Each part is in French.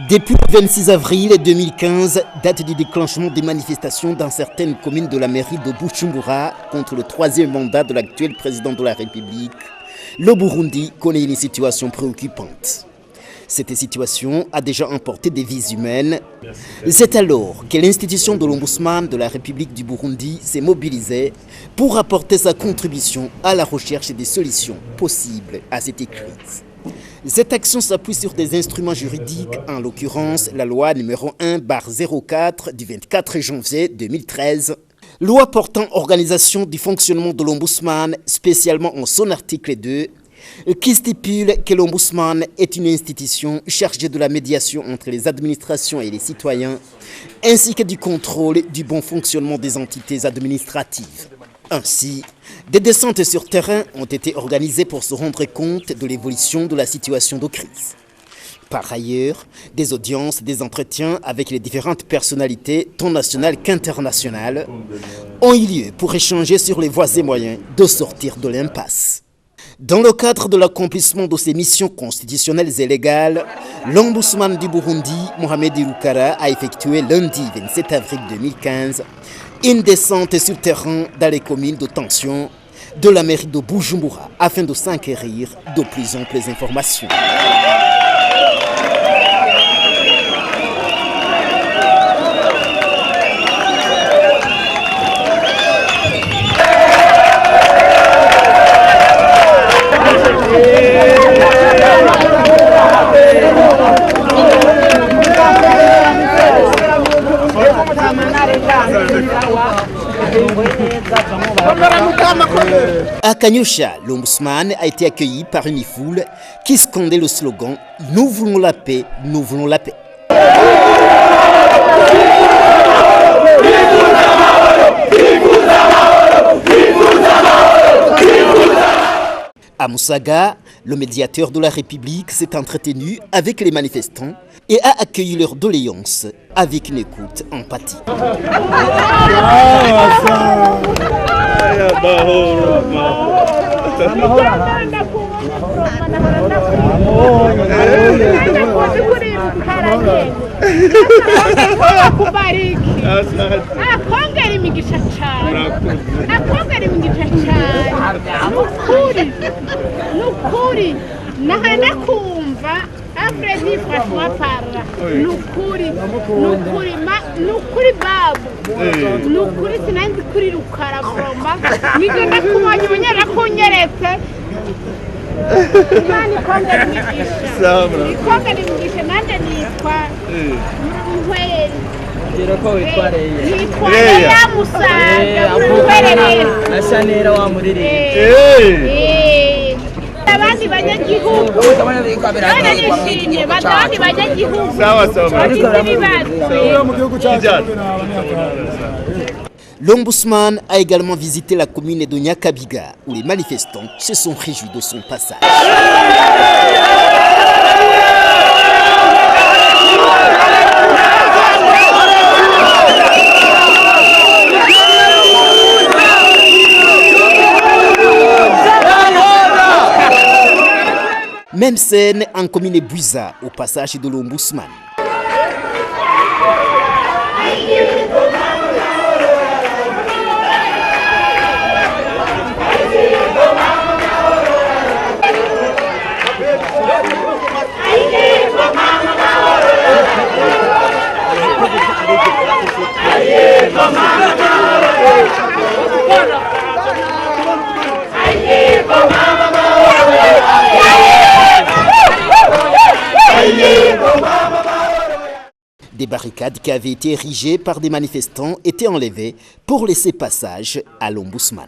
Depuis le 26 avril 2015, date du déclenchement des manifestations dans certaines communes de la mairie de Bujumbura contre le troisième mandat de l'actuel président de la République, le Burundi connaît une situation préoccupante. Cette situation a déjà emporté des vies humaines. C'est alors que l'institution de l'Ombudsman de la République du Burundi s'est mobilisée pour apporter sa contribution à la recherche des solutions possibles à cette crise. Cette action s'appuie sur des instruments juridiques, en l'occurrence la loi numéro 1/04 du 24 janvier 2013, loi portant organisation du fonctionnement de l'Ombudsman, spécialement en son article 2, qui stipule que l'Ombudsman est une institution chargée de la médiation entre les administrations et les citoyens, ainsi que du contrôle du bon fonctionnement des entités administratives. Ainsi, des descentes sur terrain ont été organisées pour se rendre compte de l'évolution de la situation de crise. Par ailleurs, des audiences, des entretiens avec les différentes personnalités, tant nationales qu'internationales, ont eu lieu pour échanger sur les voies et moyens de sortir de l'impasse. Dans le cadre de l'accomplissement de ses missions constitutionnelles et légales, l'Ombudsman du Burundi, Mohamed Irukara, a effectué lundi 27 avril 2015 une descente sur terrain dans les communes de tension de la mairie de Bujumbura afin de s'enquérir de plus amples informations. À Kanyosha, l'Ombudsman a été accueilli par une foule qui scandait le slogan « Nous voulons la paix, nous voulons la paix ». À Musaga, le médiateur de la République s'est entretenu avec les manifestants et a accueilli leurs doléances avec une écoute empathique. Après franchement parla, nukuri babu, nukuri sinanzi kuri rukara bomba, nigenda kumanya unyera kunyeretse. Imani kongera imigisha. Kongera imigisha nanje nitwa Nkweri. Ngira ko witwa Reya. Nitwa Reya Musaga, Nkweri. Asanera wa muriri. Abandi banyagihugu L'Ombudsman a également visité la commune de Nyakabiga où les manifestants se sont réjouis de son passage. Même scène en commune Buiza au passage de l'Ombudsman. Des barricades qui avaient été érigées par des manifestants étaient enlevées pour laisser passage à l'Ombudsman.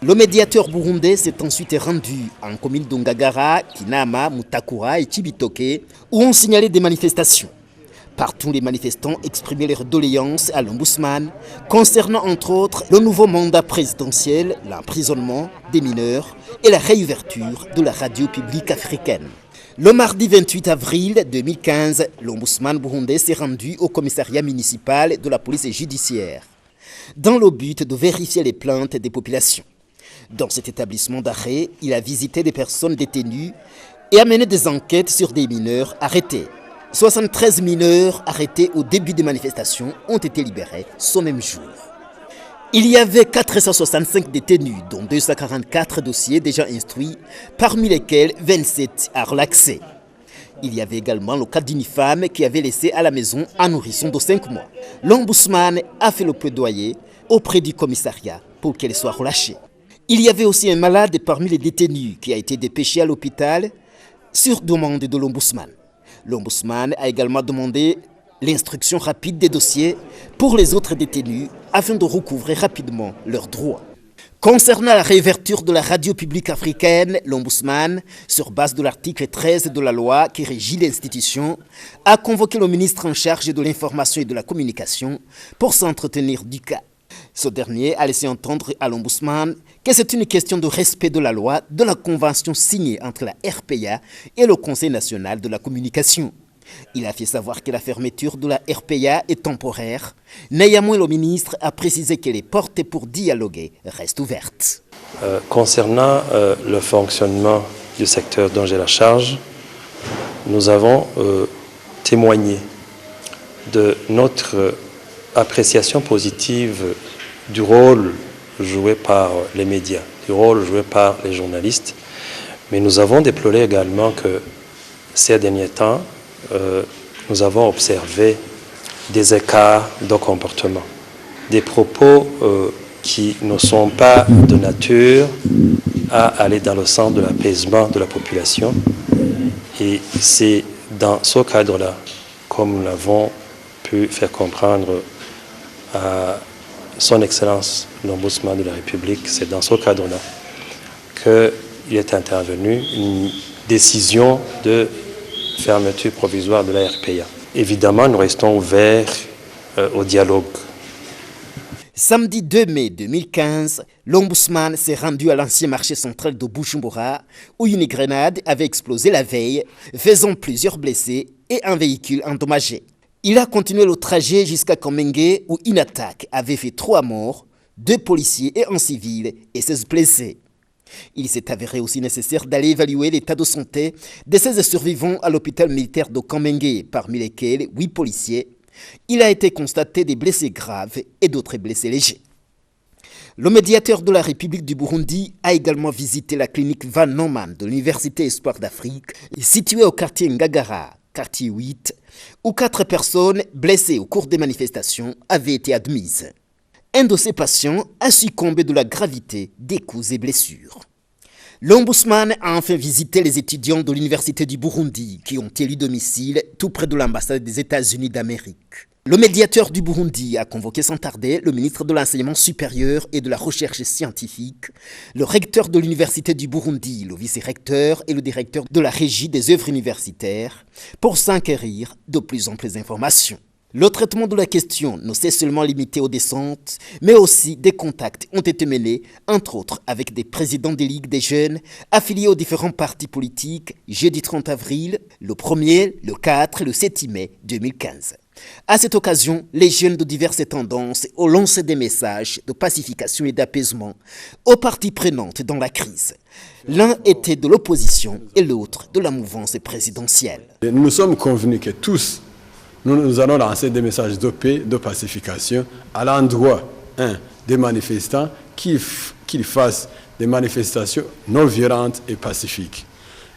Le médiateur burundais s'est ensuite rendu en commune d'Ongagara, Kinama, Mutakura et Chibitoke où on signalait des manifestations. Partout, les manifestants exprimaient leurs doléances à l'Ombudsman concernant entre autres le nouveau mandat présidentiel, l'emprisonnement des mineurs et la réouverture de la radio publique africaine. Le mardi 28 avril 2015, l'Ombudsman burundais s'est rendu au commissariat municipal de la police judiciaire dans le but de vérifier les plaintes des populations. Dans cet établissement d'arrêt, il a visité des personnes détenues et a mené des enquêtes sur des mineurs arrêtés. 73 mineurs arrêtés au début des manifestations ont été libérés ce même jour. Il y avait 465 détenus, dont 244 dossiers déjà instruits, parmi lesquels 27 à relaxer. Il y avait également le cas d'une femme qui avait laissé à la maison un nourrisson de 5 mois. L'ombudsman a fait le plaidoyer auprès du commissariat pour qu'elle soit relâchée. Il y avait aussi un malade parmi les détenus qui a été dépêché à l'hôpital sur demande de l'ombudsman. L'ombudsman a également demandé l'instruction rapide des dossiers pour les autres détenus afin de recouvrer rapidement leurs droits. Concernant la réouverture de la radio publique africaine, l'ombudsman, sur base de l'article 13 de la loi qui régit l'institution, a convoqué le ministre en charge de l'information et de la communication pour s'entretenir du cas. Ce dernier a laissé entendre à l'ombudsman que c'est une question de respect de la loi de la convention signée entre la RPA et le Conseil national de la communication. Il a fait savoir que la fermeture de la RPA est temporaire. Néanmoins, le ministre a précisé que les portes pour dialoguer restent ouvertes. Concernant le fonctionnement du secteur dont j'ai la charge, nous avons témoigné de notre appréciation positive du rôle joué par les médias, du rôle joué par les journalistes. Mais nous avons déploré également que ces derniers temps, nous avons observé des écarts de comportement, des propos qui ne sont pas de nature à aller dans le sens de l'apaisement de la population. Et c'est dans ce cadre-là, comme nous l'avons pu faire comprendre à Son Excellence l'Ombudsman de la République, c'est dans ce cadre-là qu'il est intervenu une décision de fermeture provisoire de la RPA. Évidemment, nous restons ouverts au dialogue. Samedi 2 mai 2015, l'ombudsman s'est rendu à l'ancien marché central de Bujumbura où une grenade avait explosé la veille, faisant plusieurs blessés et un véhicule endommagé. Il a continué le trajet jusqu'à Kamenge où une attaque avait fait 3 morts, 2 policiers et un civil et 16 blessés. Il s'est avéré aussi nécessaire d'aller évaluer l'état de santé de 16 survivants à l'hôpital militaire de Kamenge, parmi lesquels 8 policiers. Il a été constaté des blessés graves et d'autres blessés légers. Le médiateur de la République du Burundi a également visité la clinique Van Neumann de l'Université Espoir d'Afrique, située au quartier Ngagara, quartier 8, où 4 personnes blessées au cours des manifestations avaient été admises. Un de ces patients a succombé de la gravité des coups et blessures. L'ombudsman a enfin visité les étudiants de l'Université du Burundi qui ont élu domicile tout près de l'ambassade des États-Unis d'Amérique. Le médiateur du Burundi a convoqué sans tarder le ministre de l'Enseignement supérieur et de la Recherche scientifique, le recteur de l'Université du Burundi, le vice-recteur et le directeur de la Régie des œuvres universitaires pour s'enquérir de plus amples informations. Le traitement de la question ne s'est seulement limité aux descentes, mais aussi des contacts ont été menés, entre autres avec des présidents des ligues des jeunes affiliés aux différents partis politiques, jeudi 30 avril, le 1er, le 4 et le 7 mai 2015. À cette occasion, les jeunes de diverses tendances ont lancé des messages de pacification et d'apaisement aux parties prenantes dans la crise. L'un était de l'opposition et l'autre de la mouvance présidentielle. Nous sommes convenus que tous, nous allons lancer des messages de paix, de pacification à l'endroit des manifestants qu'ils fassent des manifestations non violentes et pacifiques.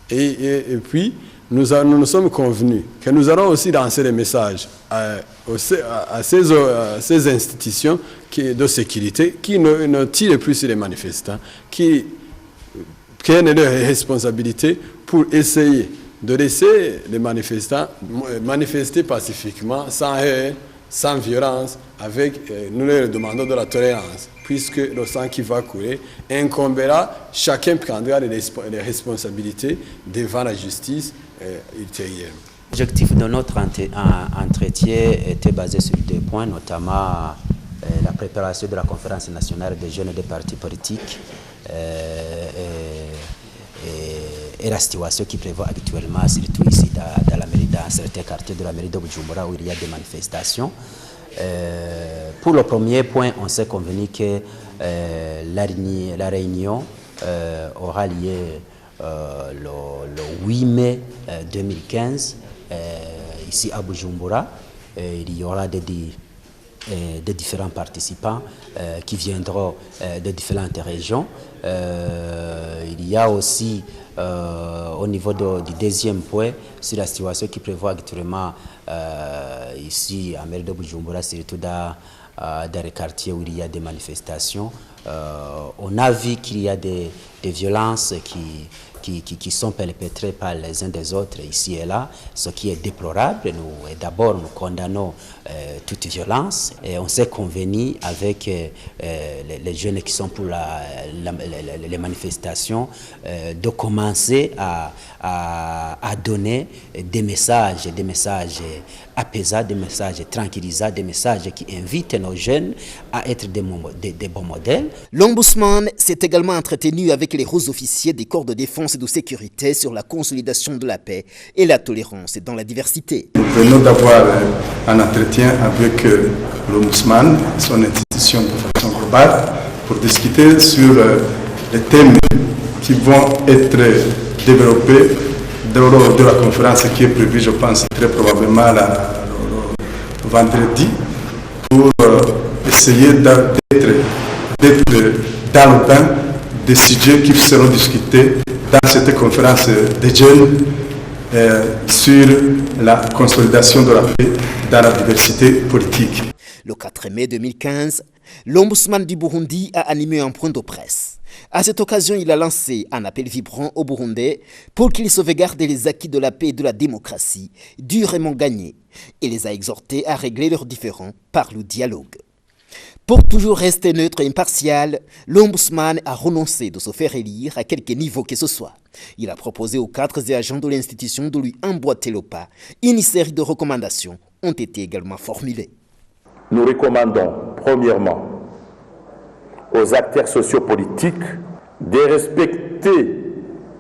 Et puis, nous sommes convenus que nous allons aussi lancer des messages à ces institutions de sécurité qui ne tirent plus sur les manifestants, qui prennent leurs responsabilités pour essayer de laisser les manifestants manifester pacifiquement, sans haine, sans violence, nous leur demandons de la tolérance, puisque le sang qui va couler incombera, chacun prendra les responsabilités devant la justice ultérieure. L'objectif de notre entretien était basé sur 2 points, notamment la préparation de la conférence nationale des jeunes des partis politiques et la situation qui prévaut actuellement, surtout ici dans certains quartiers de la mairie de Bujumbura où il y a des manifestations. Pour le premier point, on s'est convenu que la réunion aura lieu le 8 mai 2015 ici à Bujumbura. Il y aura des différents participants qui viendront de différentes régions. Il y a aussi au niveau du deuxième point sur la situation qui prévoit actuellement ici à mairie de Bujumbura, surtout dans les quartiers où il y a des manifestations. On a vu qu'il y a des violences qui sont perpétrées par les uns des autres ici et là, ce qui est déplorable. D'abord, nous condamnons toute violence et on s'est convenu avec les jeunes qui sont pour les manifestations de commencer à donner des messages apaisants, des messages tranquillisants, des messages qui invitent nos jeunes à être des bons modèles. L'ombudsman s'est également entretenu avec les hauts officiers des corps de défense et de sécurité sur la consolidation de la paix et la tolérance dans la diversité. Nous venons d'avoir un entretien avec l'ombudsman et son institution de façon globale pour discuter sur les thèmes qui vont être développés lors de la conférence qui est prévue, je pense, très probablement le vendredi, pour essayer d'être dans le bain des sujets qui seront discutés dans cette conférence des jeunes sur la consolidation de la paix dans la diversité politique. Le 4 mai 2015, l'ombudsman du Burundi a animé un point de presse. À cette occasion, il a lancé un appel vibrant aux Burundais pour qu'ils sauvegardent les acquis de la paix et de la démocratie durement gagnés et les a exhortés à régler leurs différends par le dialogue. Pour toujours rester neutre et impartial, l'ombudsman a renoncé de se faire élire à quelque niveau que ce soit. Il a proposé aux cadres et agents de l'institution de lui emboîter le pas. Une série de recommandations ont été également formulées. Nous recommandons, premièrement, aux acteurs sociopolitiques de respecter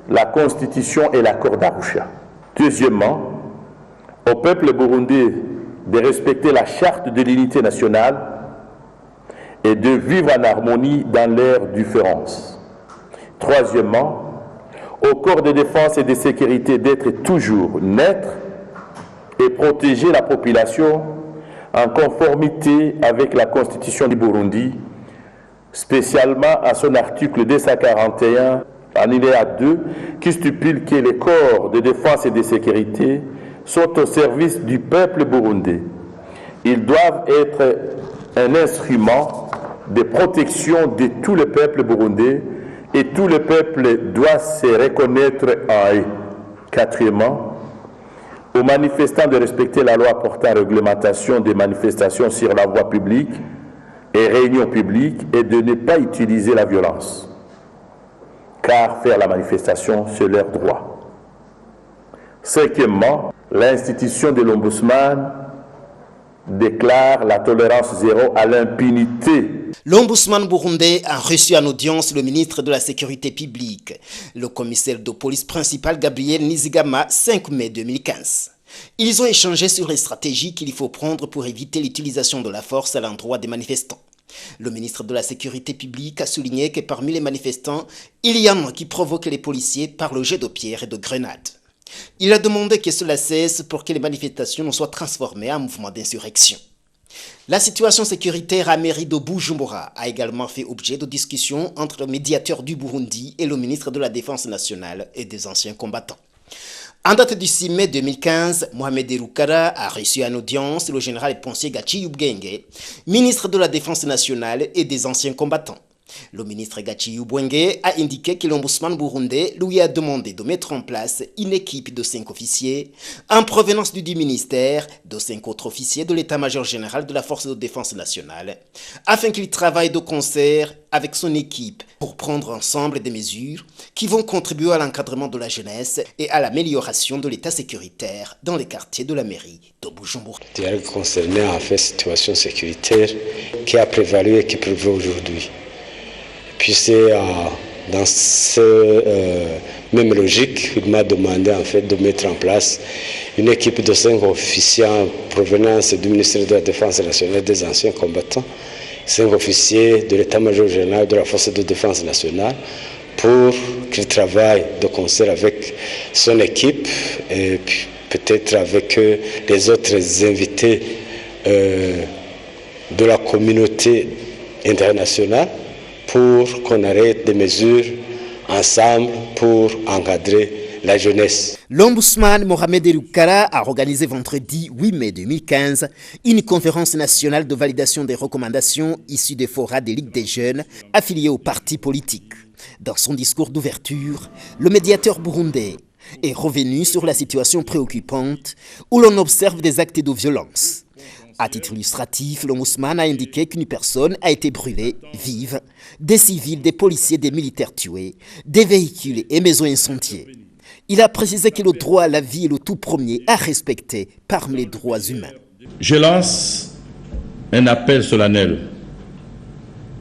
la Constitution et l'accord d'Arusha. Deuxièmement, au peuple burundais de respecter la charte de l'unité nationale et de vivre en harmonie dans leurs différences. Troisièmement, au corps de défense et de sécurité d'être toujours neutre et protéger la population en conformité avec la Constitution du Burundi, spécialement à son article 241, alinéa 2, qui stipule que les corps de défense et de sécurité sont au service du peuple burundais. Ils doivent être un instrument de protection de tout le peuple burundais et tout le peuple doit se reconnaître en eux. Quatrièmement, aux manifestants de respecter la loi portant réglementation des manifestations sur la voie publique et réunions publiques et de ne pas utiliser la violence, car faire la manifestation, c'est leur droit. Cinquièmement, l'institution de l'ombudsman déclare la tolérance zéro à l'impunité. L'ombudsman burundais a reçu en audience le ministre de la Sécurité publique, le commissaire de police principal Gabriel Nizigama, 5 mai 2015. Ils ont échangé sur les stratégies qu'il faut prendre pour éviter l'utilisation de la force à l'endroit des manifestants. Le ministre de la Sécurité publique a souligné que parmi les manifestants, il y en a qui provoquent les policiers par le jet de pierres et de grenades. Il a demandé que cela cesse pour que les manifestations ne soient transformées en mouvement d'insurrection. La situation sécuritaire à mairie de Bujumbura a également fait objet de discussions entre le médiateur du Burundi et le ministre de la Défense nationale et des anciens combattants. En date du 6 mai 2015, Mohamed Eroukara a reçu en audience le général Ponce Gachi Ubwenge, ministre de la Défense nationale et des anciens combattants. Le ministre Gachi Ubwenge a indiqué que l'ombudsman burundais lui a demandé de mettre en place une équipe de 5 officiers en provenance du dit ministère, de 5 autres officiers de l'état-major général de la force de défense nationale, afin qu'ils travaillent de concert avec son équipe pour prendre ensemble des mesures qui vont contribuer à l'encadrement de la jeunesse et à l'amélioration de l'état sécuritaire dans les quartiers de la mairie de Bujumbura. Dialogue concerné en fait situation sécuritaire qui a prévalu et qui prévaut aujourd'hui. Puis c'est dans cette même logique qu'il m'a demandé en fait de mettre en place une équipe de 5 officiers en provenance du ministère de la Défense nationale des anciens combattants, 5 officiers de l'état-major général de la force de défense nationale pour qu'ils travaillent de concert avec son équipe et peut-être avec les autres invités de la communauté internationale, pour qu'on arrête des mesures ensemble pour encadrer la jeunesse. L'ombudsman Mohamed Eloukara a organisé vendredi 8 mai 2015 une conférence nationale de validation des recommandations issues des forats des ligues des jeunes affiliés aux partis politiques. Dans son discours d'ouverture, le médiateur burundais est revenu sur la situation préoccupante où l'on observe des actes de violence. À titre illustratif, l'ombudsman a indiqué qu'une personne a été brûlée vive, des civils, des policiers, des militaires tués, des véhicules et maisons incendiées. Il a précisé que le droit à la vie est le tout premier à respecter parmi les droits humains. Je lance un appel solennel.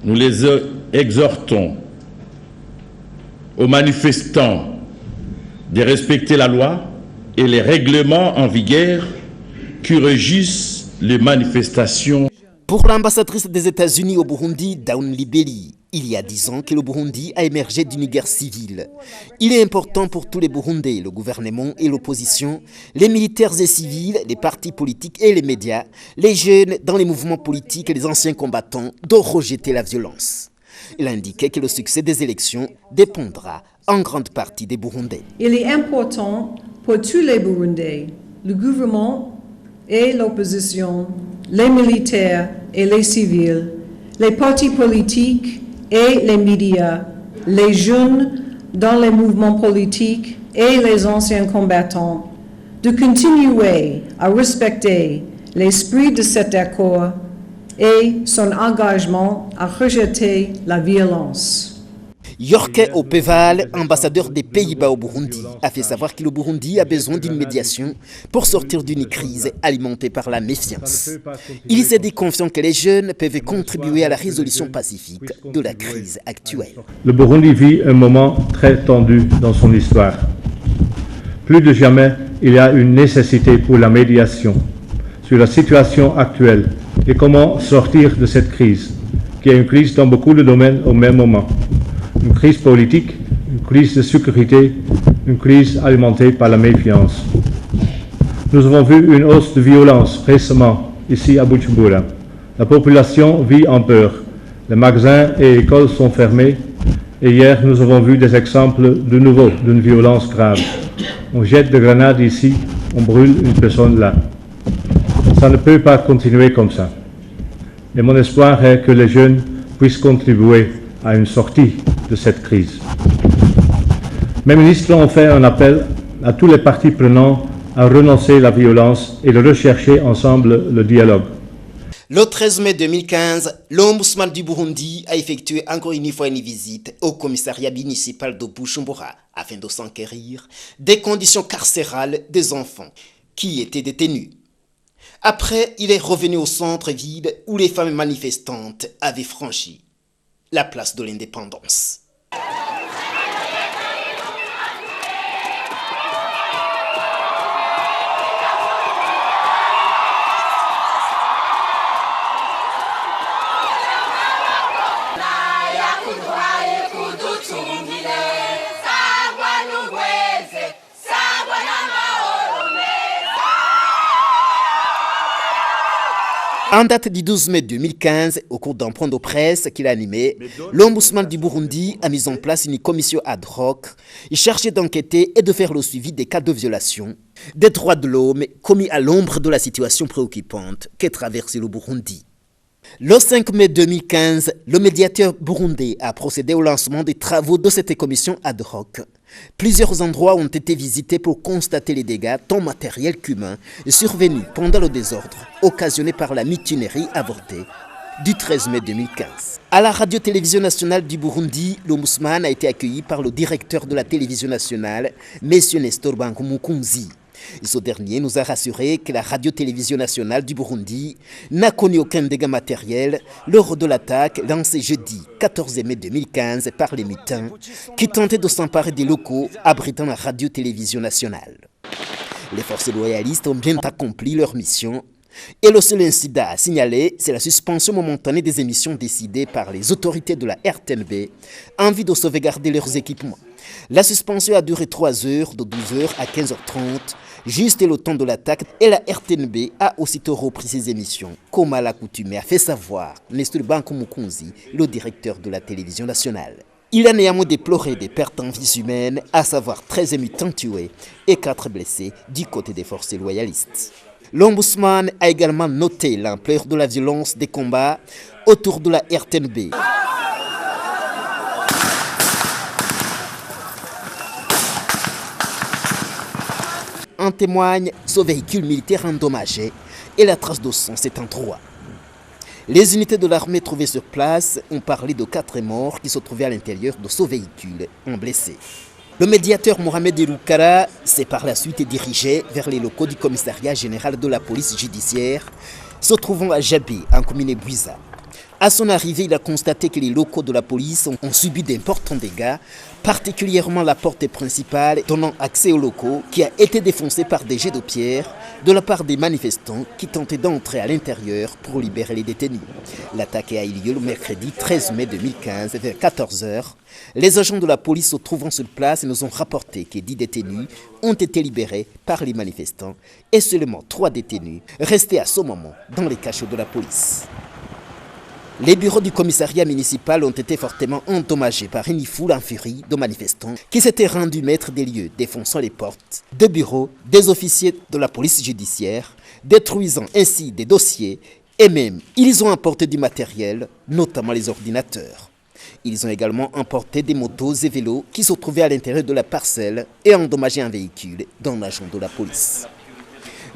Nous les exhortons aux manifestants de respecter la loi et les règlements en vigueur qui régissent les manifestations. Pour l'ambassadrice des États-Unis au Burundi, Dawn Libeli, il y a 10 ans que le Burundi a émergé d'une guerre civile. Il est important pour tous les Burundais, le gouvernement et l'opposition, les militaires et civils, les partis politiques et les médias, les jeunes dans les mouvements politiques et les anciens combattants, de rejeter la violence. Il a indiqué que le succès des élections dépendra en grande partie des Burundais. Il est important pour tous les Burundais, le gouvernement et l'opposition, les militaires et les civils, les partis politiques et les médias, les jeunes dans les mouvements politiques et les anciens combattants, de continuer à respecter l'esprit de cet accord et son engagement à rejeter la violence. Yorke Opeval, ambassadeur des Pays-Bas au Burundi, a fait savoir que le Burundi a besoin d'une médiation pour sortir d'une crise alimentée par la méfiance. Il s'est dit confiant que les jeunes peuvent contribuer à la résolution pacifique de la crise actuelle. Le Burundi vit un moment très tendu dans son histoire. Plus de jamais, il y a une nécessité pour la médiation sur la situation actuelle et comment sortir de cette crise, qui est une crise dans beaucoup de domaines au même moment. Une crise politique, une crise de sécurité, une crise alimentée par la méfiance. Nous avons vu une hausse de violence récemment ici à Bujumbura. La population vit en peur. Les magasins et écoles sont fermés. Et hier, nous avons vu des exemples de nouveau d'une violence grave. On jette des grenades ici, on brûle une personne là. Ça ne peut pas continuer comme ça. Et mon espoir est que les jeunes puissent contribuer à une sortie de cette crise. Mes ministres ont fait un appel à tous les partis prenants à renoncer à la violence et de rechercher ensemble le dialogue. Le 13 mai 2015, l'ombudsman du Burundi a effectué encore une fois une visite au commissariat municipal de Bujumbura afin de s'enquérir des conditions carcérales des enfants qui étaient détenus. Après, il est revenu au centre-ville où les femmes manifestantes avaient franchi la place de l'indépendance. En date du 12 mai 2015, au cours d'un point de presse qu'il a animé, l'ombudsman du Burundi a mis en place une commission ad hoc chargée d'enquêter et de faire le suivi des cas de violation des droits de l'homme commis à l'ombre de la situation préoccupante qu'est traversée le Burundi. Le 5 mai 2015, le médiateur burundais a procédé au lancement des travaux de cette commission ad hoc. Plusieurs endroits ont été visités pour constater les dégâts tant matériels qu'humains survenus pendant le désordre occasionné par la mutinerie avortée du 13 mai 2015. À la radio-télévision nationale du Burundi, l'ombudsman a été accueilli par le directeur de la télévision nationale, M. Nestor Bankumukunzi. Ce dernier nous a rassuré que la radio-télévision nationale du Burundi n'a connu aucun dégât matériel lors de l'attaque lancée jeudi 14 mai 2015 par les mutins qui tentaient de s'emparer des locaux abritant la radio-télévision nationale. Les forces loyalistes ont bien accompli leur mission et le seul incident à signaler, c'est la suspension momentanée des émissions décidées par les autorités de la RTNB en vue de sauvegarder leurs équipements. La suspension a duré 3 heures, de 12h à 15h30, Juste le temps de l'attaque, et la RTNB a aussitôt repris ses émissions, comme à l'accoutumée a fait savoir Nestor Banco Mukunzi, le directeur de la télévision nationale. Il a néanmoins déploré des pertes en vies humaines, à savoir 13 militants tués et 4 blessés du côté des forces loyalistes. L'ombudsman a également noté l'ampleur de la violence des combats autour de la RTNB. En témoigne ce véhicule militaire endommagé et la trace de sang s'est en trois. Les unités de l'armée trouvées sur place ont parlé de 4 morts qui se trouvaient à l'intérieur de ce véhicule, en blessés. Le médiateur Mohamed Iroukara s'est par la suite dirigé vers les locaux du commissariat général de la police judiciaire, se trouvant à Jabé, en commune Bouiza. À son arrivée, il a constaté que les locaux de la police ont subi d'importants dégâts, particulièrement la porte principale donnant accès aux locaux qui a été défoncée par des jets de pierre de la part des manifestants qui tentaient d'entrer à l'intérieur pour libérer les détenus. L'attaque a eu lieu le mercredi 13 mai 2015 vers 14 h. Les agents de la police se trouvant sur place nous ont rapporté que 10 détenus ont été libérés par les manifestants et seulement 3 détenus restés à ce moment dans les cachots de la police. Les bureaux du commissariat municipal ont été fortement endommagés par une foule en furie de manifestants qui s'étaient rendus maîtres des lieux, défonçant les portes des bureaux des officiers de la police judiciaire, détruisant ainsi des dossiers et même ils ont emporté du matériel, notamment les ordinateurs. Ils ont également emporté des motos et vélos qui se trouvaient à l'intérieur de la parcelle et endommagé un véhicule d'un agent de la police.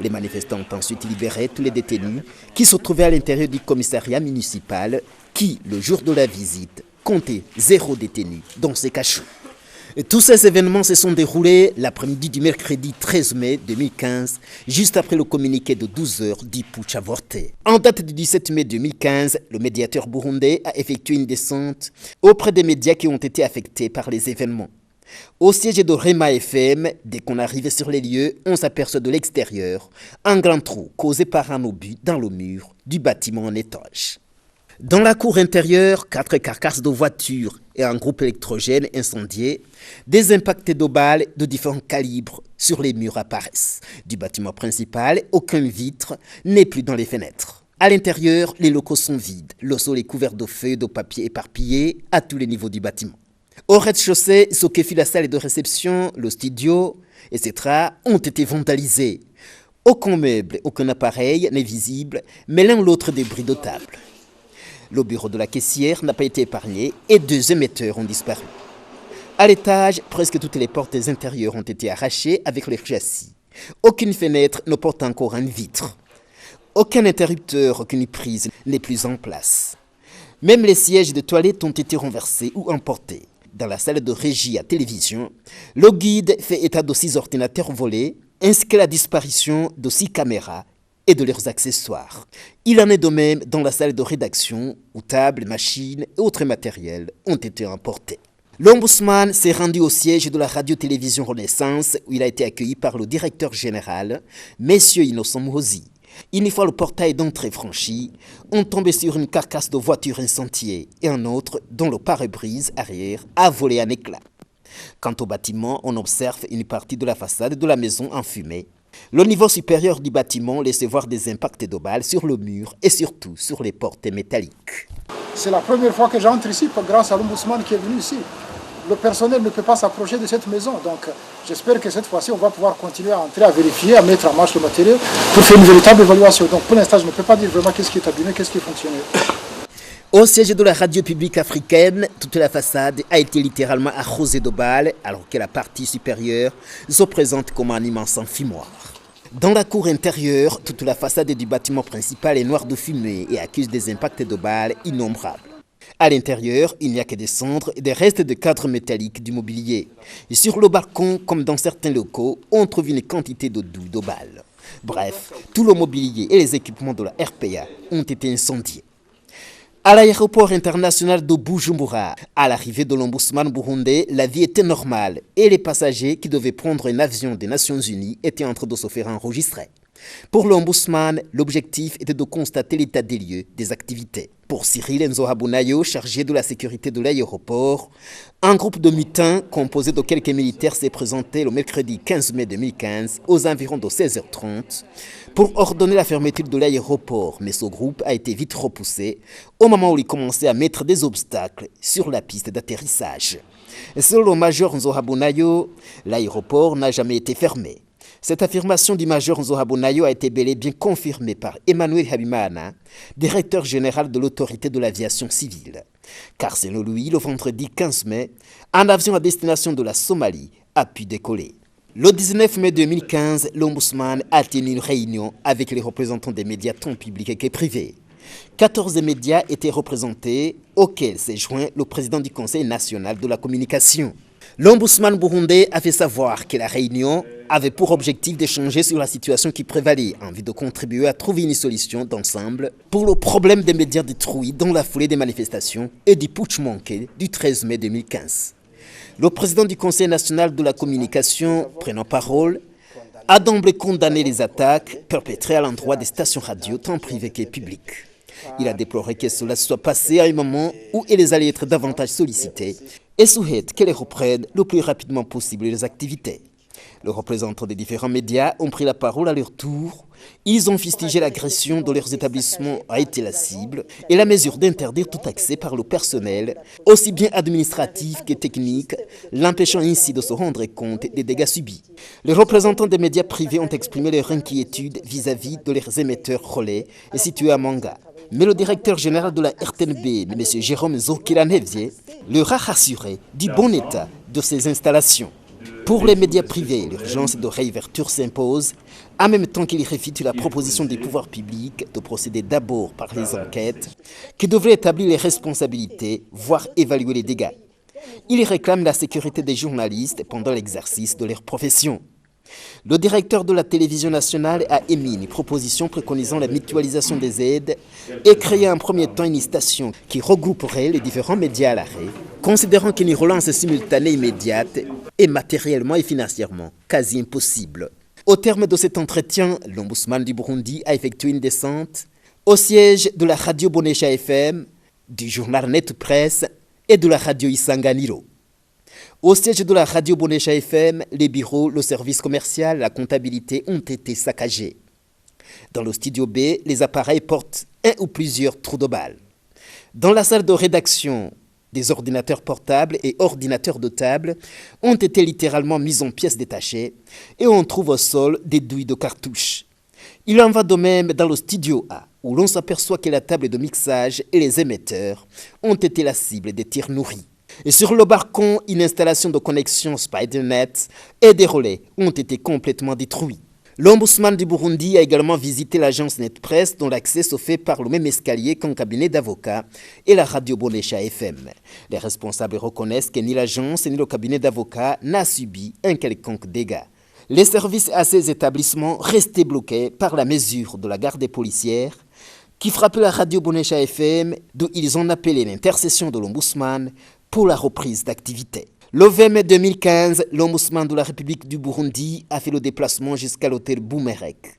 Les manifestants ont ensuite libéré tous les détenus qui se trouvaient à l'intérieur du commissariat municipal qui, le jour de la visite, comptait 0 détenus dans ses cachots. Et tous ces événements se sont déroulés l'après-midi du mercredi 13 mai 2015, juste après le communiqué de 12 heures du putsch avorté. En date du 17 mai 2015, le médiateur burundais a effectué une descente auprès des médias qui ont été affectés par les événements. Au siège de Rema FM, dès qu'on arrivait sur les lieux, on s'aperçoit de l'extérieur un grand trou causé par un obus dans le mur du bâtiment en étage. Dans la cour intérieure, 4 carcasses de voitures et un groupe électrogène incendié, des impacts de balles de différents calibres sur les murs apparaissent. Du bâtiment principal, aucune vitre n'est plus dans les fenêtres. À l'intérieur, les locaux sont vides. Le sol est couvert de feuilles de papier éparpillées à tous les niveaux du bâtiment. Au rez-de-chaussée, ce que fut la salle de réception, le studio, etc. ont été vandalisés. Aucun meuble, aucun appareil n'est visible, mais l'un ou l'autre débris de table. Le bureau de la caissière n'a pas été épargné et 2 émetteurs ont disparu. À l'étage, presque toutes les portes intérieures ont été arrachées avec leur châssis. Aucune fenêtre ne porte encore une vitre. Aucun interrupteur, aucune prise n'est plus en place. Même les sièges de toilettes ont été renversés ou emportés. Dans la salle de régie à télévision, le guide fait état de 6 ordinateurs volés, ainsi que la disparition de 6 caméras et de leurs accessoires. Il en est de même dans la salle de rédaction, où tables, machines et autres matériels ont été emportés. L'ombudsman s'est rendu au siège de la radio-télévision Renaissance, où il a été accueilli par le directeur général, M. Innocent Mouhozi. Une fois le portail d'entrée franchi, on tombait sur une carcasse de voiture incendiée et un autre dont le pare-brise arrière a volé un éclat. Quant au bâtiment, on observe une partie de la façade de la maison enfumée. Le niveau supérieur du bâtiment laissait voir des impacts de balles sur le mur et surtout sur les portes métalliques. C'est la première fois que j'entre ici grâce à l'ombudsman qui est venu ici. Le personnel ne peut pas s'approcher de cette maison, donc j'espère que cette fois-ci on va pouvoir continuer à entrer, à vérifier, à mettre en marche le matériel pour faire une véritable évaluation. Donc pour l'instant je ne peux pas dire vraiment qu'est-ce qui est abîmé, qu'est-ce qui fonctionnait. Au siège de la radio publique africaine, toute la façade a été littéralement arrosée de balles, alors que la partie supérieure se présente comme un immense enfumoir. Dans la cour intérieure, toute la façade du bâtiment principal est noire de fumée et accuse des impacts de balles innombrables. À l'intérieur, il n'y a que des cendres et des restes de cadres métalliques du mobilier. Et sur le balcon, comme dans certains locaux, on trouve une quantité de douilles de balles. Bref, tout le mobilier et les équipements de la RPA ont été incendiés. À l'aéroport international de Bujumbura, à l'arrivée de l'ombudsman burundais, la vie était normale et les passagers qui devaient prendre un avion des Nations Unies étaient en train de se faire enregistrer. Pour l'ombudsman, l'objectif était de constater l'état des lieux des activités. Pour Cyril Nzohabunayo, chargé de la sécurité de l'aéroport, un groupe de mutins composé de quelques militaires s'est présenté le mercredi 15 mai 2015 aux environs de 16h30 pour ordonner la fermeture de l'aéroport, mais ce groupe a été vite repoussé au moment où il commençait à mettre des obstacles sur la piste d'atterrissage. Selon le major Nzohabunayo, l'aéroport n'a jamais été fermé. Cette affirmation du major Nzohabunayo a été bel et bien confirmée par Emmanuel Habimana, directeur général de l'autorité de l'aviation civile. Car selon lui, le vendredi 15 mai, un avion à destination de la Somalie a pu décoller. Le 19 mai 2015, l'ombudsman a tenu une réunion avec les représentants des médias tant publics que privés. 14 médias étaient représentés, auxquels s'est joint le président du Conseil national de la communication. L'ombudsman burundais a fait savoir que la réunion avait pour objectif d'échanger sur la situation qui prévalait en vue de contribuer à trouver une solution d'ensemble pour le problème des médias détruits dans la foulée des manifestations et du putsch manqué du 13 mai 2015. Le président du Conseil national de la communication, prenant parole, a d'emblée condamné les attaques perpétrées à l'endroit des stations radio tant privées que publiques. Il a déploré que cela soit passé à un moment où elles allaient être davantage sollicitées et souhaite qu'elles reprennent le plus rapidement possible les activités. Les représentants des différents médias ont pris la parole à leur tour. Ils ont fustigé l'agression dont leurs établissements a été la cible et la mesure d'interdire tout accès par le personnel, aussi bien administratif que technique, l'empêchant ainsi de se rendre compte des dégâts subis. Les représentants des médias privés ont exprimé leur inquiétude vis-à-vis de leurs émetteurs relais situés à Manga. Mais le directeur général de la RTNB, M. Jérôme Zokilanevie, leur a rassuré du bon état de ces installations. Pour les médias privés, l'urgence de réouverture s'impose, en même temps qu'il réfute la proposition des pouvoirs publics de procéder d'abord par les enquêtes, qui devraient établir les responsabilités, voire évaluer les dégâts. Il réclame la sécurité des journalistes pendant l'exercice de leur profession. Le directeur de la télévision nationale a émis une proposition préconisant la mutualisation des aides et créer en premier temps une station qui regrouperait les différents médias à l'arrêt, considérant qu'une relance simultanée immédiate est matériellement et financièrement quasi impossible. Au terme de cet entretien, l'ombudsman du Burundi a effectué une descente au siège de la radio Bonesha FM, du journal Net Presse et de la radio Isanganiro. Au siège de la radio Bonesha FM, les bureaux, le service commercial, la comptabilité ont été saccagés. Dans le studio B, les appareils portent un ou plusieurs trous de balles. Dans la salle de rédaction, des ordinateurs portables et ordinateurs de table ont été littéralement mis en pièces détachées et on trouve au sol des douilles de cartouches. Il en va de même dans le studio A, où l'on s'aperçoit que la table de mixage et les émetteurs ont été la cible des tirs nourris. Et sur le balcon, une installation de connexion Spidernet et des relais ont été complètement détruits. L'ombudsman du Burundi a également visité l'agence Net Presse dont l'accès se fait par le même escalier qu'un cabinet d'avocats et la radio Bonesha FM. Les responsables reconnaissent que ni l'agence ni le cabinet d'avocats n'a subi un quelconque dégât. Les services à ces établissements restaient bloqués par la mesure de la garde policière qui frappait la radio Bonesha FM d'où ils ont appelé l'intercession de l'ombudsman pour la reprise d'activité. Le 20 mai 2015, l'ombudsman de la République du Burundi a fait le déplacement jusqu'à l'hôtel Boumerek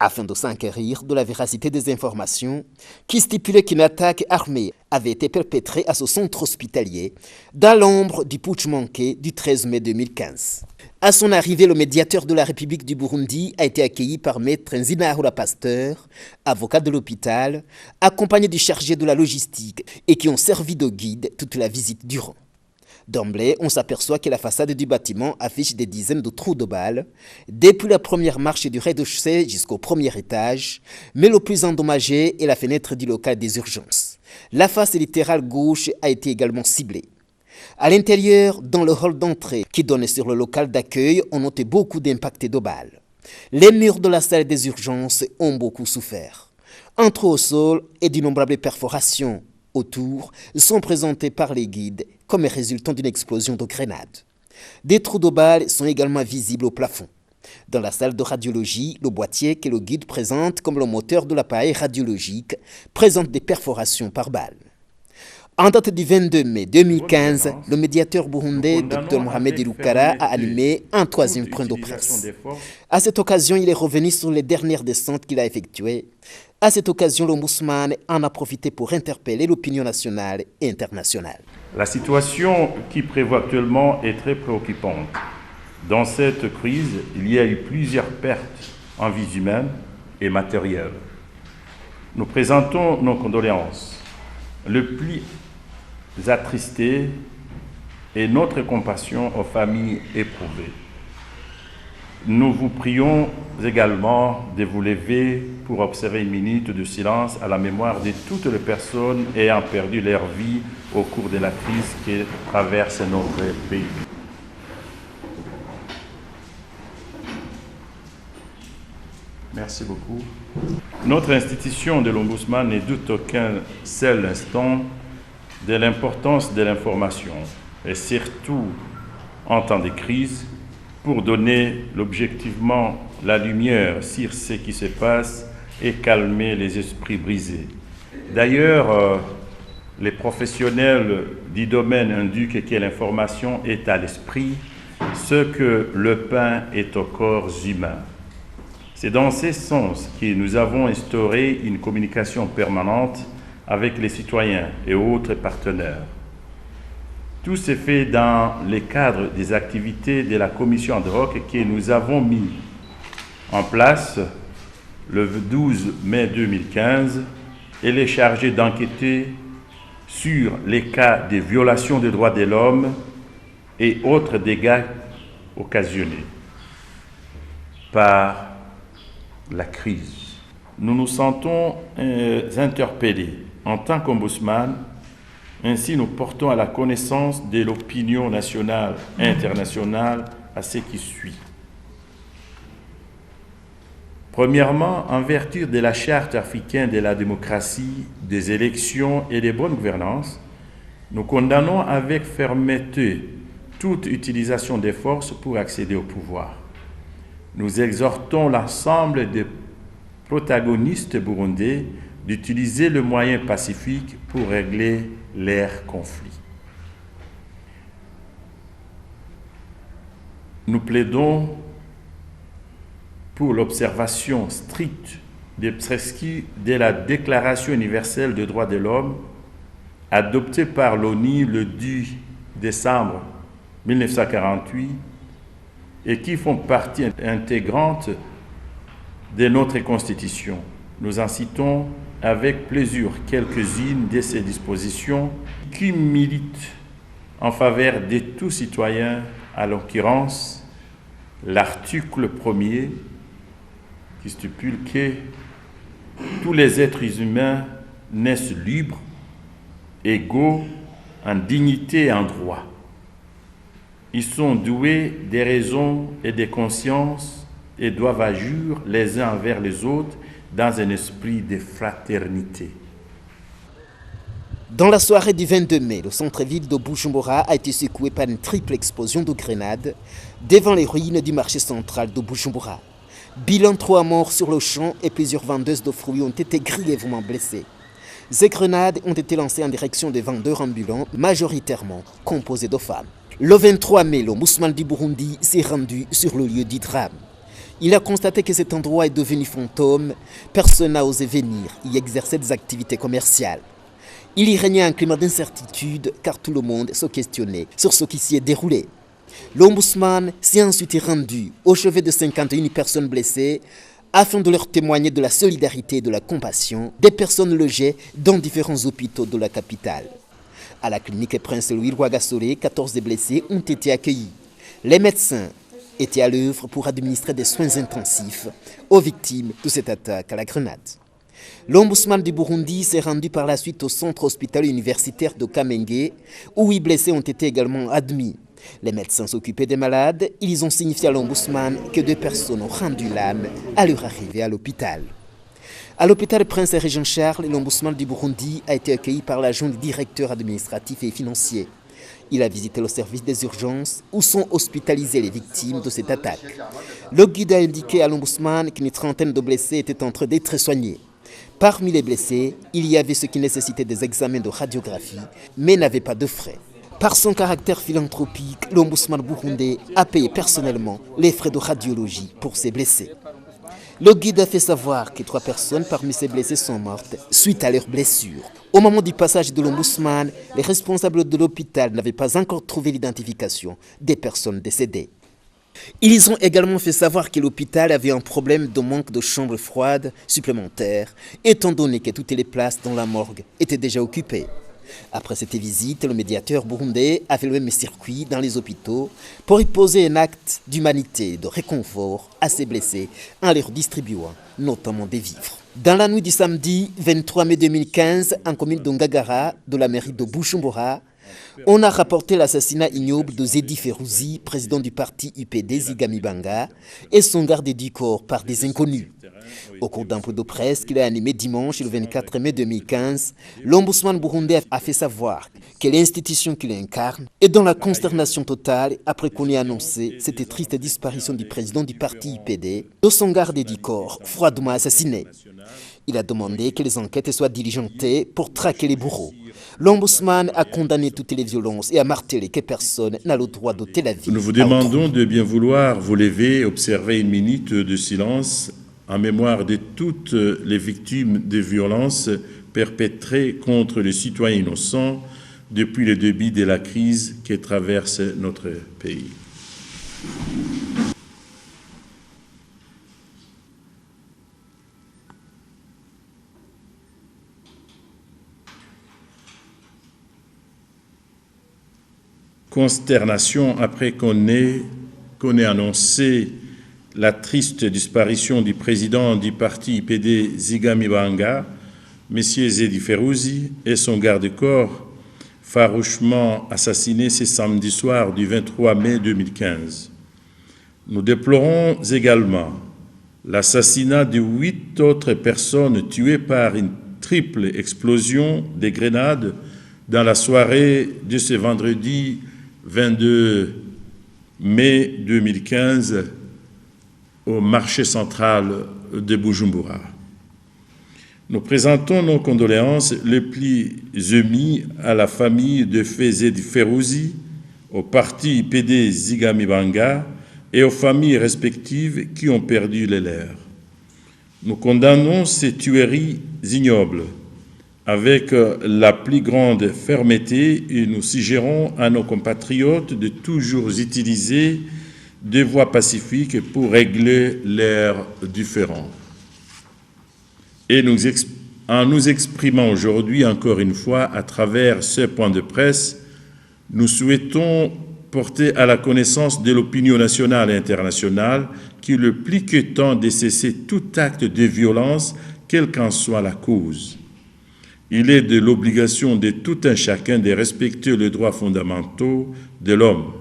afin de s'enquérir de la véracité des informations qui stipulaient qu'une attaque armée avait été perpétrée à ce centre hospitalier dans l'ombre du putsch manqué du 13 mai 2015. À son arrivée, le médiateur de la République du Burundi a été accueilli par Maître Nzinahura Pasteur, avocat de l'hôpital, accompagné du chargé de la logistique et qui ont servi de guide toute la visite durant. D'emblée, on s'aperçoit que la façade du bâtiment affiche des dizaines de trous de balles, depuis la première marche du rez-de-chaussée jusqu'au premier étage, mais le plus endommagé est la fenêtre du local des urgences. La face latérale gauche a été également ciblée. À l'intérieur, dans le hall d'entrée qui donne sur le local d'accueil, on notait beaucoup d'impacts de balles. Les murs de la salle des urgences ont beaucoup souffert. Un trou au sol et d'innombrables perforations autour sont présentés par les guides comme résultant d'une explosion de grenades. Des trous de balles sont également visibles au plafond. Dans la salle de radiologie, le boîtier que le guide présente comme le moteur de l'appareil radiologique présente des perforations par balle. En date du 22 mai 2015, le médiateur burundais Dr Mohamed Iroukara a animé un troisième point de presse. À cette occasion, il est revenu sur les dernières descentes qu'il a effectuées. À cette occasion, l'Ombudsman en a profité pour interpeller l'opinion nationale et internationale. La situation qui prévaut actuellement est très préoccupante. Dans cette crise, il y a eu plusieurs pertes en vies humaines et matérielles. Nous présentons nos condoléances le plus attristé et notre compassion aux familles éprouvées. Nous vous prions également de vous lever pour observer une minute de silence à la mémoire de toutes les personnes ayant perdu leur vie au cours de la crise qui traverse notre pays. Merci beaucoup. Notre institution de l'Ombudsman ne doute aucun seul instant de l'importance de l'information et surtout en temps de crise pour donner objectivement la lumière sur ce qui se passe et calmer les esprits brisés. D'ailleurs, les professionnels du domaine indiquent que l'information est à l'esprit ce que le pain est au corps humain. C'est dans ce sens que nous avons instauré une communication permanente avec les citoyens et autres partenaires. Tout s'est fait dans le cadre des activités de la commission ad hoc que nous avons mis en place le 12 mai 2015. Elle est chargée d'enquêter sur les cas de violation des droits de l'homme et autres dégâts occasionnés par la crise. Nous nous sentons interpellés en tant qu'ombudsman. Ainsi, nous portons à la connaissance de l'opinion nationale et internationale à ce qui suit. Premièrement, en vertu de la Charte africaine de la démocratie, des élections et des bonnes gouvernances, nous condamnons avec fermeté toute utilisation des forces pour accéder au pouvoir. Nous exhortons l'ensemble des protagonistes burundais d'utiliser le moyen pacifique pour régler leurs conflits. Nous plaidons pour l'observation stricte des prescrits de la Déclaration universelle des droits de l'homme adoptée par l'ONU le 10 décembre 1948 et qui font partie intégrante de notre Constitution. Nous en citons avec plaisir quelques-unes de ces dispositions qui militent en faveur de tout citoyen, à l'occurrence l'article 1er qui stipule que tous les êtres humains naissent libres, égaux en dignité et en droit. Ils sont doués des raisons et des consciences et doivent agir les uns envers les autres dans un esprit de fraternité. Dans la soirée du 22 mai, le centre-ville de Bujumbura a été secoué par une triple explosion de grenades devant les ruines du marché central de Bujumbura. Bilan 3 morts sur le champ et plusieurs vendeuses de fruits ont été grièvement blessées. Ces grenades ont été lancées en direction des vendeurs ambulants, majoritairement composés de femmes. Le 23 mai, l'Ombudsman du Burundi s'est rendu sur le lieu du drame. Il a constaté que cet endroit est devenu fantôme. Personne n'a osé venir y exercer des activités commerciales. Il y régnait un climat d'incertitude car tout le monde se questionnait sur ce qui s'y est déroulé. L'Ombudsman s'est ensuite rendu au chevet de 51 personnes blessées afin de leur témoigner de la solidarité et de la compassion des personnes logées dans différents hôpitaux de la capitale. À la clinique Prince Louis Rwagasore, 14 blessés ont été accueillis. Les médecins étaient à l'œuvre pour administrer des soins intensifs aux victimes de cette attaque à la grenade. L'Ombudsman du Burundi s'est rendu par la suite au centre hospitalier universitaire de Kamenge, où 8 blessés ont été également admis. Les médecins s'occupaient des malades. Ils ont signifié à l'Ombudsman que 2 personnes ont rendu l'âme à leur arrivée à l'hôpital. À l'hôpital Prince Régent Charles, l'Ombudsman du Burundi a été accueilli par l'adjoint du directeur administratif et financier. Il a visité le service des urgences où sont hospitalisées les victimes de cette attaque. Le guide a indiqué à l'Ombudsman qu'une trentaine de blessés étaient en train d'être soignés. Parmi les blessés, il y avait ceux qui nécessitaient des examens de radiographie, mais n'avaient pas de frais. Par son caractère philanthropique, l'ombudsman burundais a payé personnellement les frais de radiologie pour ses blessés. Le guide a fait savoir que 3 personnes parmi ces blessés sont mortes suite à leurs blessures. Au moment du passage de l'ombudsman, les responsables de l'hôpital n'avaient pas encore trouvé l'identification des personnes décédées. Ils ont également fait savoir que l'hôpital avait un problème de manque de chambres froides supplémentaires, étant donné que toutes les places dans la morgue étaient déjà occupées. Après cette visite, le médiateur burundais a fait le même circuit dans les hôpitaux pour y poser un acte d'humanité et de réconfort à ces blessés en leur distribuant notamment des vivres. Dans la nuit du samedi 23 mai 2015, en commune de Ngagara, de la mairie de Bujumbura, on a rapporté l'assassinat ignoble de Zedi Ferouzi, président du parti UPD Zigamibanga, et son gardé du corps par des inconnus. Au cours d'un point de presse qu'il a animé dimanche le 24 mai 2015, l'ombudsman burundais a fait savoir que l'institution qu'il incarne est dans la consternation totale après qu'on ait annoncé cette triste disparition du président du parti UPD, de son gardé du corps, froidement assassiné. Il a demandé que les enquêtes soient diligentées pour traquer les bourreaux. L'ombudsman a condamné toutes les violences et a martelé que personne n'a le droit d'ôter la vie. Nous vous demandons de bien vouloir vous lever et observer une minute de silence en mémoire de toutes les victimes de violences perpétrées contre les citoyens innocents depuis le début de la crise qui traverse notre pays. Consternation après qu'on ait annoncé la triste disparition du président du parti IPD Zigamibanga, M. Zedi Ferouzi, et son garde-corps farouchement assassiné ce samedi soir du 23 mai 2015. Nous déplorons également l'assassinat de 8 autres personnes tuées par une triple explosion de grenades dans la soirée de ce vendredi 22 mai 2015 au marché central de Bujumbura. Nous présentons nos condoléances les plus émues à la famille de Zedi Ferouzi, au parti IPD Zigamibanga et aux familles respectives qui ont perdu les leurs. Nous condamnons ces tueries ignobles avec la plus grande fermeté et nous suggérons à nos compatriotes de toujours utiliser des voies pacifiques pour régler leurs différends. Et en nous exprimant aujourd'hui encore une fois à travers ce point de presse, nous souhaitons porter à la connaissance de l'opinion nationale et internationale qu'il est plus que temps de cesser tout acte de violence, quelle qu'en soit la cause. Il est de l'obligation de tout un chacun de respecter les droits fondamentaux de l'homme,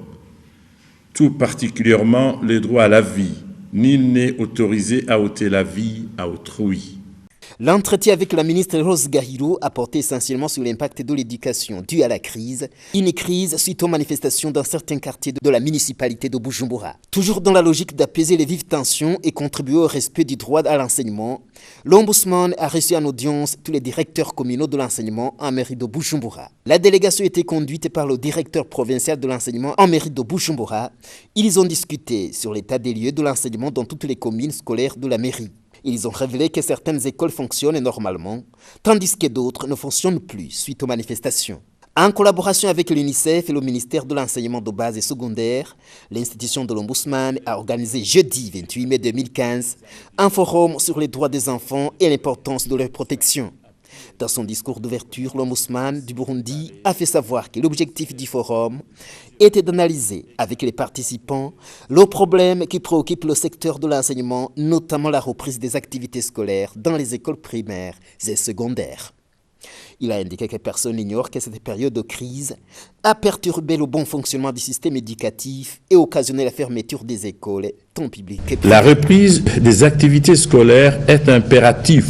tout particulièrement le droit à la vie. Nul n'est autorisé à ôter la vie à autrui. L'entretien avec la ministre Rose Gahiro a porté essentiellement sur l'impact de l'éducation due à la crise, une crise suite aux manifestations dans certains quartiers de la municipalité de Bujumbura. Toujours dans la logique d'apaiser les vives tensions et contribuer au respect du droit à l'enseignement, l'ombudsman a reçu en audience tous les directeurs communaux de l'enseignement en mairie de Bujumbura. La délégation était conduite par le directeur provincial de l'enseignement en mairie de Bujumbura. Ils ont discuté sur l'état des lieux de l'enseignement dans toutes les communes scolaires de la mairie. Ils ont révélé que certaines écoles fonctionnent normalement, tandis que d'autres ne fonctionnent plus suite aux manifestations. En collaboration avec l'UNICEF et le ministère de l'enseignement de base et secondaire, l'institution de l'Ombudsman a organisé jeudi 28 mai 2015 un forum sur les droits des enfants et l'importance de leur protection. Dans son discours d'ouverture, l'Ombudsman du Burundi a fait savoir que l'objectif du forum était d'analyser avec les participants le problème qui préoccupe le secteur de l'enseignement, notamment la reprise des activités scolaires dans les écoles primaires et secondaires. Il a indiqué que personne n'ignore que cette période de crise a perturbé le bon fonctionnement du système éducatif et occasionné la fermeture des écoles, tant publiques que privées. La reprise des activités scolaires est impérative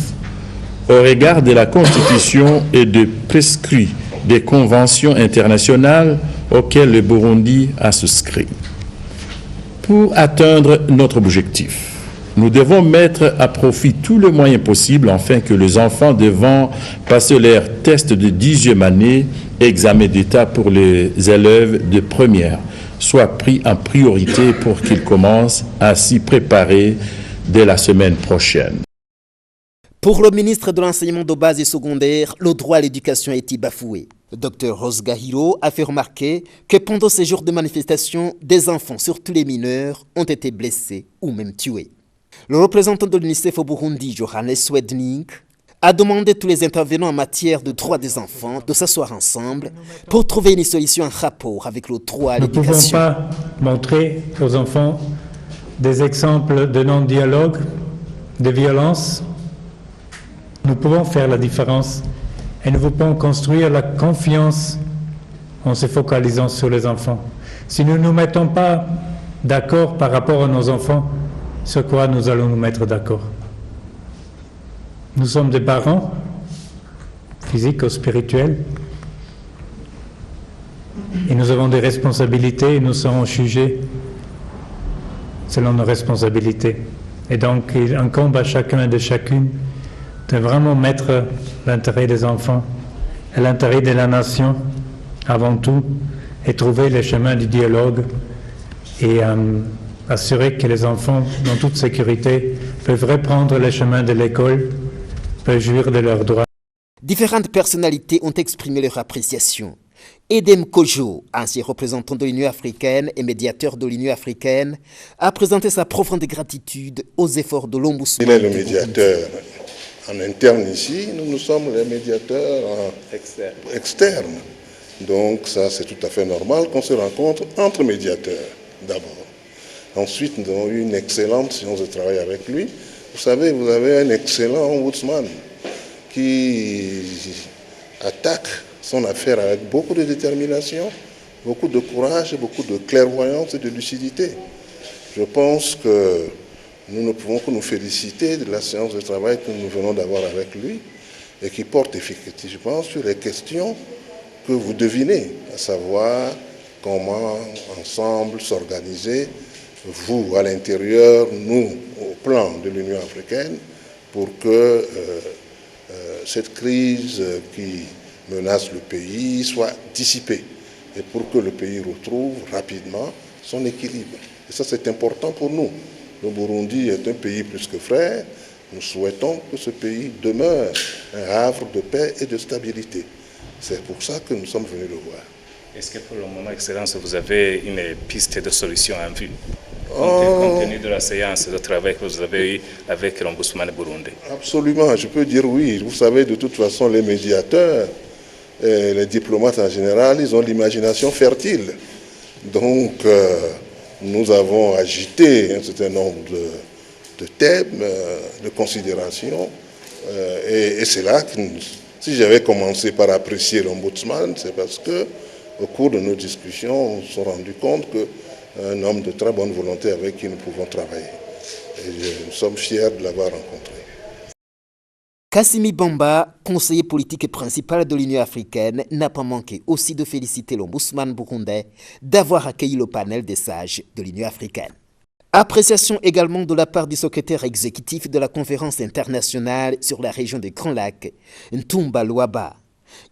au regard de la Constitution et de prescrits des conventions internationales auxquelles le Burundi a souscrit. Pour atteindre notre objectif, Nous devons mettre à profit tous les moyens possibles afin que les enfants devant passer leur test de 10e année, examen d'État pour les élèves de première, soient pris en priorité pour qu'ils commencent à s'y préparer dès la semaine prochaine. Pour le ministre de l'Enseignement de base et secondaire, le droit à l'éducation a été bafoué. Dr Rose Gahiro a fait remarquer que pendant ces jours de manifestation, des enfants, surtout les mineurs, ont été blessés ou même tués. Le représentant de l'UNICEF au Burundi, Johannes Wedning, a demandé à tous les intervenants en matière de droits des enfants de s'asseoir ensemble pour trouver une solution en rapport avec le droit à l'éducation. Nous ne pouvons pas montrer aux enfants des exemples de non-dialogue, de violence. Nous pouvons faire la différence et nous pouvons construire la confiance en se focalisant sur les enfants. Si nous ne nous mettons pas d'accord par rapport à nos enfants, sur quoi nous allons nous mettre d'accord? Nous sommes des parents, physiques ou spirituels, et nous avons des responsabilités et nous serons jugés selon nos responsabilités. Et donc, il incombe à chacun et de chacune de vraiment mettre l'intérêt des enfants et l'intérêt de la nation avant tout, et trouver les chemins du dialogue et assurer que les enfants, dans toute sécurité, peuvent reprendre les chemins de l'école, peuvent jouir de leurs droits. Différentes personnalités ont exprimé leur appréciation. Edem Kojo, ancien représentant de l'Union africaine et médiateur de l'Union africaine, a présenté sa profonde gratitude aux efforts de l'ombudsman. Il est le médiateur en interne ici, nous sommes les médiateurs externes. Donc ça, c'est tout à fait normal qu'on se rencontre entre médiateurs d'abord. Ensuite, nous avons eu une excellente séance de travail avec lui. Vous savez, vous avez un excellent ombudsman qui attaque son affaire avec beaucoup de détermination, beaucoup de courage, beaucoup de clairvoyance et de lucidité. Je pense que nous ne pouvons que nous féliciter de la séance de travail que nous venons d'avoir avec lui et qui porte effectivement sur les questions que vous devinez, à savoir comment ensemble s'organiser, vous à l'intérieur, nous au plan de l'Union africaine, pour que cette crise qui menace le pays soit dissipée et pour que le pays retrouve rapidement son équilibre. Et ça, c'est important pour nous. Le Burundi est un pays plus que frère. Nous souhaitons que ce pays demeure un havre de paix et de stabilité. C'est pour ça que nous sommes venus le voir. Est-ce que pour le moment, Excellence, vous avez une piste de solution en vue, compte tenu de la séance de travail que vous avez eue avec l'ombudsman burundais? Absolument, je peux dire oui. Vous savez, de toute façon, les médiateurs, et les diplomates en général, ils ont l'imagination fertile. Donc, nous avons agité un certain nombre de thèmes, de considérations, et c'est là que, si j'avais commencé par apprécier l'ombudsman, c'est parce que, au cours de nos discussions, on s'est rendu compte qu'un homme de très bonne volonté avec qui nous pouvons travailler. Et nous sommes fiers de l'avoir rencontré. Kassimi Bamba, conseiller politique et principal de l'Union africaine, n'a pas manqué aussi de féliciter l'ombudsman burundais d'avoir accueilli le panel des sages de l'Union africaine. Appréciation également de la part du secrétaire exécutif de la conférence internationale sur la région des Grands Lacs, Ntumba Luaba.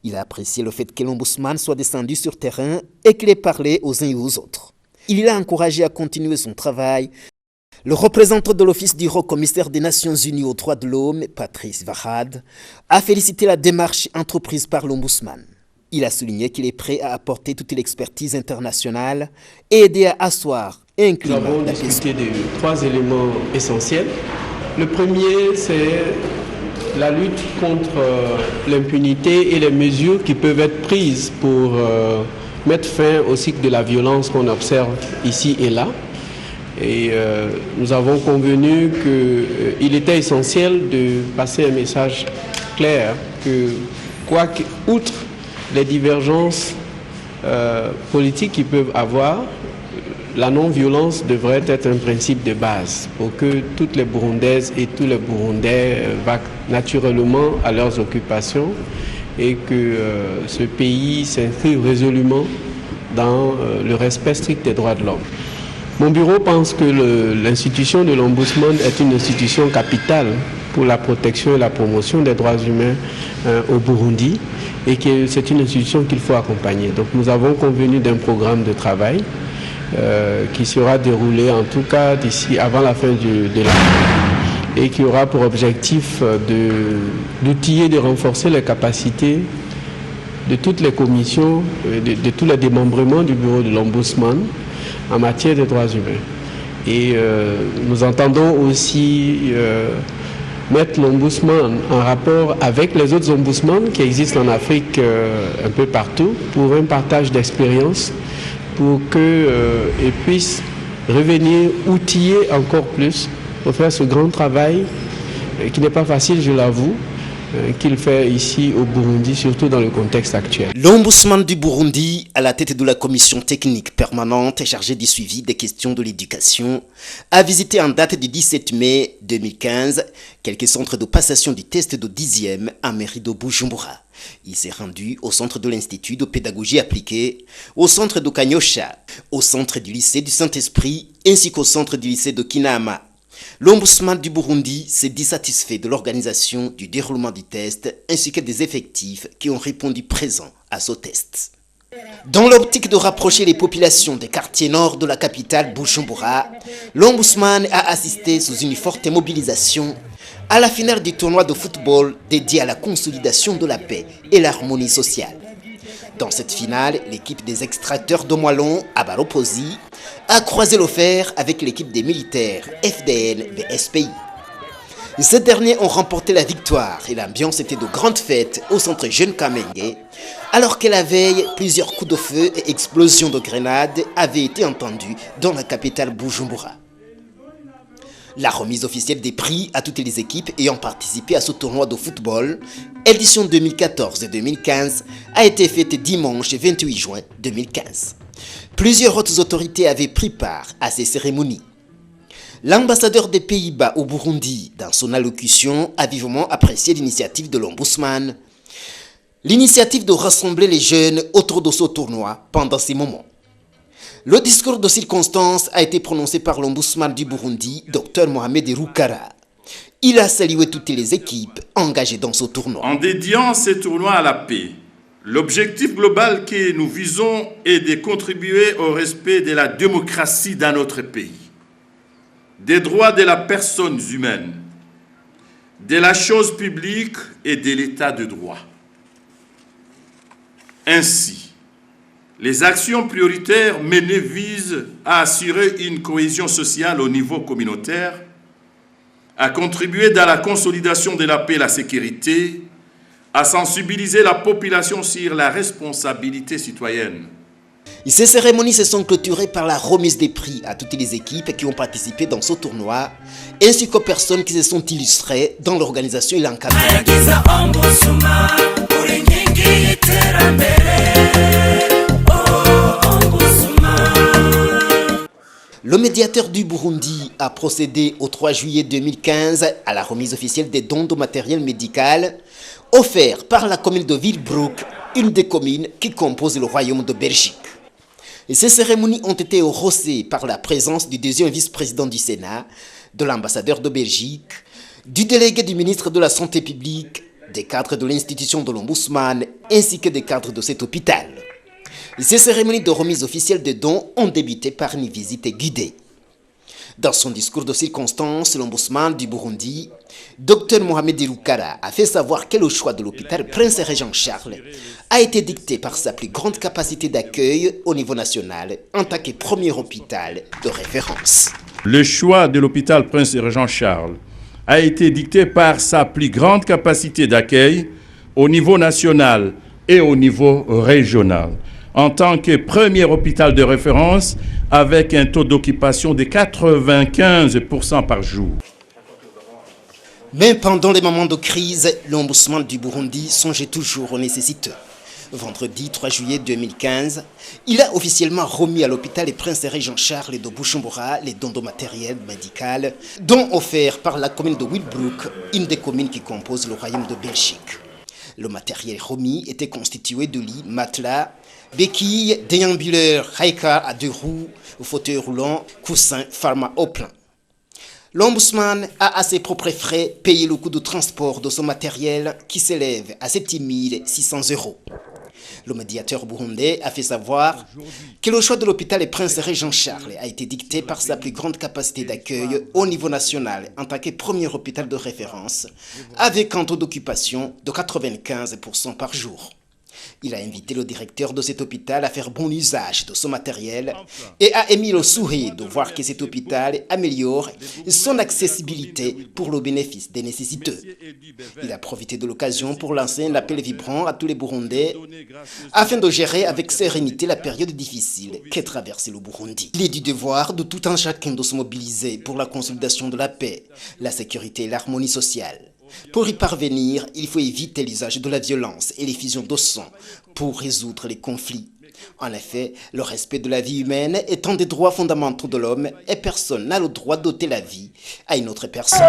Il a apprécié le fait que l'ombudsman soit descendu sur terrain et qu'il ait parlé aux uns et aux autres. Il l'a encouragé à continuer son travail. Le représentant de l'Office du Haut-Commissaire des Nations Unies aux droits de l'homme, Patrice Vahad, a félicité la démarche entreprise par l'ombudsman. Il a souligné qu'il est prêt à apporter toute l'expertise internationale et aider à asseoir un climat d'apaisement. Nous avons discuté de 3 éléments essentiels. Le premier, c'est la lutte contre l'impunité et les mesures qui peuvent être prises pour mettre fin au cycle de la violence qu'on observe ici et là. Et nous avons convenu qu'il était essentiel de passer un message clair que, outre les divergences politiques qu'ils peuvent avoir, la non-violence devrait être un principe de base pour que toutes les Burundaises et tous les Burundais vaquent naturellement à leurs occupations et que ce pays s'inscrive résolument dans le respect strict des droits de l'homme. Mon bureau pense que l'institution de l'Ombudsman est une institution capitale pour la protection et la promotion des droits humains au Burundi et que c'est une institution qu'il faut accompagner. Donc nous avons convenu d'un programme de travail qui sera déroulé en tout cas d'ici avant la fin de l'année et qui aura pour objectif d'outiller et de renforcer les capacités de toutes les commissions, de tous les démembrements du bureau de l'Ombudsman en matière de droits humains. Et nous entendons aussi mettre l'Ombudsman en rapport avec les autres ombudsmans qui existent en Afrique un peu partout pour un partage d'expériences, pour qu'ils puissent revenir outiller encore plus pour faire ce grand travail qui n'est pas facile, je l'avoue, qu'il fait ici au Burundi, surtout dans le contexte actuel. L'Ombudsman du Burundi, à la tête de la commission technique permanente chargée du suivi des questions de l'éducation, a visité en date du 17 mai 2015 quelques centres de passation du test de 10e en mairie de Bujumbura. Il s'est rendu au centre de l'Institut de pédagogie appliquée, au centre de Kanyosha, au centre du lycée du Saint-Esprit ainsi qu'au centre du lycée de Kinama. L'Ombudsman du Burundi s'est dit satisfait de l'organisation du déroulement du test ainsi que des effectifs qui ont répondu présents à ce test. Dans l'optique de rapprocher les populations des quartiers nord de la capitale Bujumbura, l'Ombudsman a assisté sous une forte mobilisation à la finale du tournoi de football dédié à la consolidation de la paix et l'harmonie sociale. Dans cette finale, l'équipe des extracteurs de Moilon à Baroposi a croisé le fer avec l'équipe des militaires FDN BSPI. Ces derniers ont remporté la victoire et l'ambiance était de grande fête au centre Jeune Kamenge, alors que la veille, plusieurs coups de feu et explosions de grenades avaient été entendus dans la capitale Bujumbura. La remise officielle des prix à toutes les équipes ayant participé à ce tournoi de football, édition 2014-2015, a été faite dimanche 28 juin 2015. Plusieurs autres autorités avaient pris part à ces cérémonies. L'ambassadeur des Pays-Bas au Burundi, dans son allocution, a vivement apprécié l'initiative de l'Ombudsman, l'initiative de rassembler les jeunes autour de ce tournoi pendant ces moments. Le discours de circonstance a été prononcé par l'Ombudsman du Burundi, Dr Mohamed Rukara. Il a salué toutes les équipes engagées dans ce tournoi. En dédiant ce tournoi à la paix, l'objectif global que nous visons est de contribuer au respect de la démocratie dans notre pays, des droits de la personne humaine, de la chose publique et de l'état de droit. Ainsi, les actions prioritaires menées visent à assurer une cohésion sociale au niveau communautaire, à contribuer dans la consolidation de la paix et la sécurité, à sensibiliser la population sur la responsabilité citoyenne. Ces cérémonies se sont clôturées par la remise des prix à toutes les équipes qui ont participé dans ce tournoi, ainsi qu'aux personnes qui se sont illustrées dans l'organisation et l'encadrement. Le médiateur du Burundi a procédé au 3 juillet 2015 à la remise officielle des dons de matériel médical offerts par la commune de Willebroek, une des communes qui composent le royaume de Belgique. Et ces cérémonies ont été haussées par la présence du deuxième vice-président du Sénat, de l'ambassadeur de Belgique, du délégué du ministre de la Santé publique, des cadres de l'institution de l'Ombudsman ainsi que des cadres de cet hôpital. Ces cérémonies de remise officielle de dons ont débuté par une visite guidée. Dans son discours de circonstance, l'Ombudsman du Burundi, Dr Mohamed Rukara, a fait savoir que le choix de l'hôpital Prince Régent Charles a été dicté par sa plus grande capacité d'accueil au niveau national en tant que premier hôpital de référence. Le choix de l'hôpital Prince Régent Charles a été dicté par sa plus grande capacité d'accueil au niveau national et au niveau régional, en tant que premier hôpital de référence avec un taux d'occupation de 95% par jour. Mais pendant les moments de crise, l'Ombudsman du Burundi songeait toujours aux nécessiteux. Vendredi 3 juillet 2015, il a officiellement remis à l'hôpital Prince Régent Charles de Bujumbura les dons de matériel médical, dons offerts par la commune de Willebroek, une des communes qui composent le royaume de Belgique. Le matériel remis était constitué de lits, matelas, Béquilles, déambuleurs, high-car à 2 roues, fauteuil roulant, coussin, pharma au plein. L'ombudsman a à ses propres frais payé le coût de transport de son matériel qui s'élève à 7 600 €. Le médiateur burundais a fait savoir que le choix de l'hôpital Prince Jean-Charles a été dicté par sa plus grande capacité d'accueil au niveau national en tant que premier hôpital de référence, avec un taux d'occupation de 95% par jour. Il a invité le directeur de cet hôpital à faire bon usage de son matériel et a émis le souhait de voir que cet hôpital améliore son accessibilité pour le bénéfice des nécessiteux. Il a profité de l'occasion pour lancer un appel vibrant à tous les Burundais afin de gérer avec sérénité la période difficile qu'est traversée le Burundi. Il est du devoir de tout un chacun de se mobiliser pour la consolidation de la paix, la sécurité et l'harmonie sociale. Pour y parvenir, il faut éviter l'usage de la violence et l'effusion de sang pour résoudre les conflits. En effet, le respect de la vie humaine est un des droits fondamentaux de l'homme et personne n'a le droit d'ôter la vie à une autre personne.